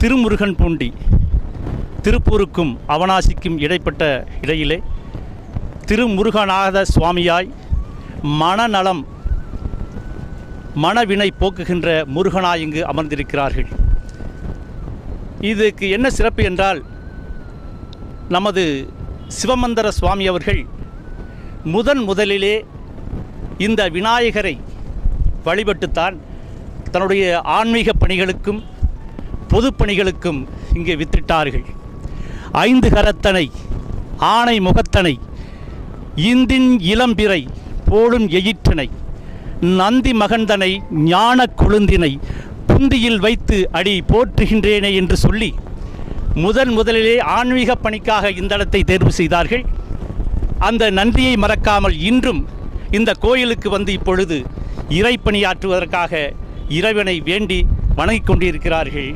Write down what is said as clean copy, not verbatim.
திருமுருகன் பூண்டி திருப்பூருக்கும் அவனாசிக்கும் இடைப்பட்ட இடையிலே திருமுருகநாத சுவாமியாய் மனநலம் மனவினை போக்குகின்ற முருகனாய் இங்கு அமர்ந்திருக்கிறார்கள். இதுக்கு என்ன சிறப்பு என்றால், நமது சிவமந்தர சுவாமி அவர்கள் முதலிலே இந்த விநாயகரை வழிபட்டுத்தான் தன்னுடைய ஆன்மீக பணிகளுக்கும் பொது பணிகளுக்கும் இங்கே வித்திட்டார்கள். 5 கரத்தனை ஆணை முகத்தனை இந்தின் இளம்பிறை போலும் எயிற்றனை நந்தி மகந்தனை ஞான கொழுந்தினை புந்தியில் வைத்து அடி போற்றுகின்றேனே என்று சொல்லி முதலிலே ஆன்மீக பணிக்காக இந்த இடத்தை தேர்வு செய்தார்கள். அந்த நன்றியை மறக்காமல் இன்றும் இந்த கோயிலுக்கு வந்து இப்பொழுது இறைப்பணியாற்றுவதற்காக இறைவனை வேண்டி வணங்கிக் கொண்டிருக்கிறார்கள்.